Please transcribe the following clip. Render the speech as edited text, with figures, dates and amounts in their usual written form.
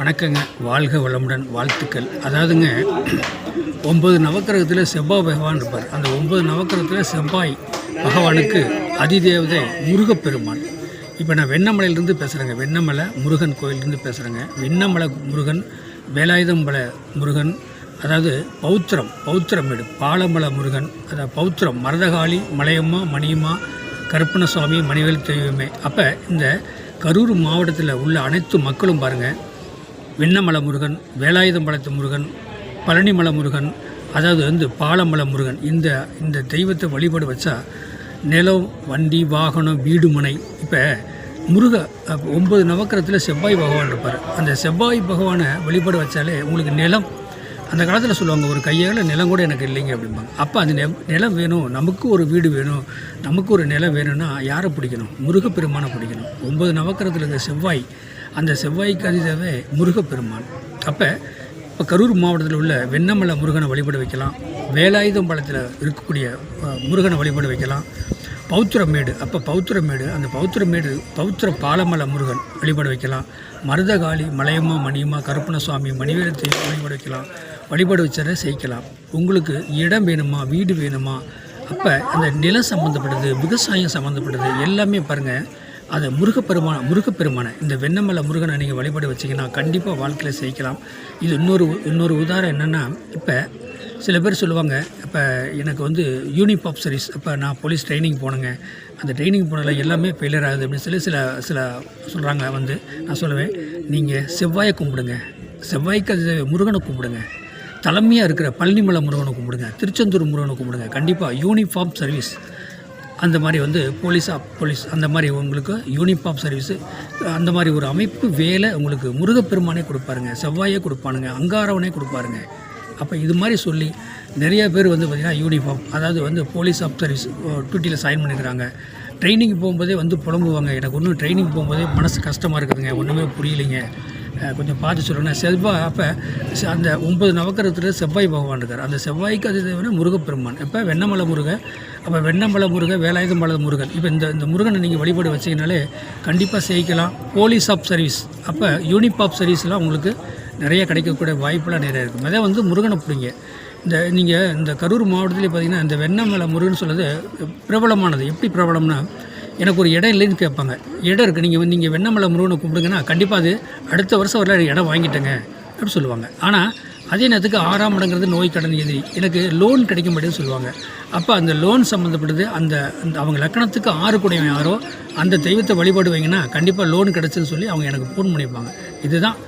வணக்கங்க. வாழ்க வளமுடன், வாழ்த்துக்கள். அதாவதுங்க 9 நவக்கிரகத்தில் செவ்வாய் பகவான் இருப்பார். அந்த 9 நவக்கிரகத்தில் செவ்வாய் பகவானுக்கு அதிதேவதை முருகப்பெருமான். இப்போ நான் வெண்ணமலையிலேருந்து பேசுகிறேங்க. வெண்ணமலை முருகன் கோயிலிருந்து பேசுகிறேங்க. வெண்ணமலை முருகன், வேலாயுதம்பல முருகன், அதாவது பௌத்திரமேடு பாலமலை முருகன், அதாவது பௌத்திரம் மரதகாளி, மலையம்மா, மணியம்மா, கருப்பணசுவாமி, மணிவேல் தெய்வமே. அப்போ இந்த கரூர் மாவட்டத்தில் உள்ள அனைத்து மக்களும் பாருங்கள், வெண்ணமலை முருகன், வேலாயுதம்பலத்து முருகன், பழனிமலை முருகன், அதாவது பாலமலை முருகன், இந்த தெய்வத்தை வழிபாடு வச்சா நிலம், வண்டி, வாகனம், வீடு, மனை. இப்போ 9 நவக்கிரகத்தில் செவ்வாய் பகவான் இருப்பார். அந்த செவ்வாய் பகவானை வழிபாடு வச்சாலே உங்களுக்கு நிலம், அந்த காலத்தில் சொல்லுவாங்க, ஒரு கையால் நிலம் கூட எனக்கு இல்லைங்க அப்படிம்பாங்க. அப்போ அந்த நிலம் வேணும், நமக்கு ஒரு வீடு வேணும், நமக்கு ஒரு நிலம் வேணும்னா யாரை பிடிக்கணும்? முருகப்பெருமானை பிடிக்கணும். 9 நவக்கிரகத்தில் இருக்கிற செவ்வாய், அந்த செவ்வாய்க்கு அதிதேவதை முருகப்பெருமான். இப்போ கரூர் மாவட்டத்தில் உள்ள வெண்ணமலை முருகனை வழிபாடு வைக்கலாம், வேலாயுதம்பலத்தில் இருக்கக்கூடிய முருகனை வழிபாடு வைக்கலாம், பௌத்திரமேடு, அந்த பௌத்திர பாலமலை முருகன் வழிபாடு வைக்கலாம், மருதகாளி, மலையம்மா, மணியம்மா, கருப்பணசுவாமி, மணிவேல் தெய்வம் வழிபாடு வைக்கலாம். வழிபாடு வச்சதை செய்யலாம். உங்களுக்கு இடம் வேணுமா, வீடு வேணுமா, அப்போ அந்த நிலம் சம்மந்தப்பட்டது, விவசாயம் சம்மந்தப்பட்டது எல்லாமே பாருங்கள், அதை முருகப்பெருமானை இந்த வெண்ணமலை முருகனை நீங்கள் வழிபாடு வச்சிங்கன்னா கண்டிப்பாக வாழ்க்கையில் செய்யலாம். இது இன்னொரு உதாரணம் என்னென்னா, இப்போ சில பேர் சொல்லுவாங்க, இப்போ எனக்கு யூனிஃபார்ம் சர்வீஸ், இப்போ நான் போலீஸ் ட்ரைனிங் போனேங்க, அந்த ட்ரைனிங் போனதில் எல்லாமே ஃபெயிலியர் ஆகுது அப்படின்னு சொல்லி சில சொல்கிறாங்க. நான் சொல்லுவேன், நீங்கள் செவ்வாயை கும்பிடுங்க, செவ்வாய்க்கு அது முருகனை கும்பிடுங்க, தலைமையாக இருக்கிற பழனிமலை முருகனை கும்பிடுங்க, திருச்செந்தூர் முருகனை கும்பிடுங்க. கண்டிப்பாக யூனிஃபார்ம் சர்வீஸ், அந்த மாதிரி போலீஸ் அந்த மாதிரி உங்களுக்கு யூனிஃபார்ம் சர்வீஸு, அந்த மாதிரி ஒரு அமைப்பு வேலை உங்களுக்கு முருகப்பெருமானே கொடுப்பாருங்க, செவ்வாயே கொடுப்பானுங்க, அங்காரவனே கொடுப்பாருங்க. அப்போ இது மாதிரி சொல்லி நிறைய பேர் பார்த்திங்கன்னா யூனிஃபார்ம், அதாவது போலீஸ் ஆஃப் சர்வீஸ் டியூட்டியில் சைன் பண்ணிக்கிறாங்க. ட்ரைனிங் போகும்போதே புலம்புவாங்க, எனக்கு ஒன்றும் ட்ரைனிங் போகும்போதே மனசு கஷ்டமாக இருக்குதுங்க, ஒன்றுமே புரியலைங்க, கொஞ்சம் பார்த்து சொல்லணும். செவ்வாய், அப்போ அந்த 9 நவக்கிரகத்தில் செவ்வாய் பகவான் இருக்கார். அந்த செவ்வாய்க்கு அது முருகப்பெருமான். இப்போ வெண்ணமலை முருகன், அப்போ வெண்ணமலை முருகன், வேலாயுதம்பல முருகன், இப்போ இந்த முருகனை நீங்கள் வழிபாடு வச்சிங்கனாலே கண்டிப்பாக செய்யலாம். போலீஸ் ஆஃப் சர்வீஸ், அப்போ யூனிஃபார்ம் சர்வீஸ்லாம் உங்களுக்கு நிறைய கிடைக்கக்கூடிய வாய்ப்பெலாம் நிறைய இருக்கும். அதே முருகனை பிடிங்க. நீங்கள் இந்த கரூர் மாவட்டத்திலே பார்த்திங்கன்னா இந்த வெண்ணமலை முருகன் சொல்கிறது பிரபலமானது. எப்படி பிரபலம்னா, எனக்கு ஒரு இடம் இல்லைன்னு கேட்பாங்க. இடம் இருக்குது, நீங்கள் வெண்ணமலை முருகனை கும்பிடுங்கன்னா கண்டிப்பாக அது அடுத்த வருஷம் வரல இடம் வாங்கிட்டேங்க அப்படின்னு சொல்லுவாங்க. ஆனால் அதே நேரத்துக்கு 6ஆம் இடங்கிறது நோய் கடன் எதிரி, எனக்கு லோன் கிடைக்க மாட்டேன்னு சொல்லுவாங்க. அப்போ அந்த லோன் சம்மந்தப்பட்டது அந்த அவங்க லக்கணத்துக்கு 6 கூடையவன் யாரோ அந்த தெய்வத்தை வழிபாடு வைங்கன்னா கண்டிப்பாக லோன் கிடச்சுன்னு சொல்லி அவங்க எனக்கு ஃபோன் பண்ணியிருப்பாங்க. இதுதான்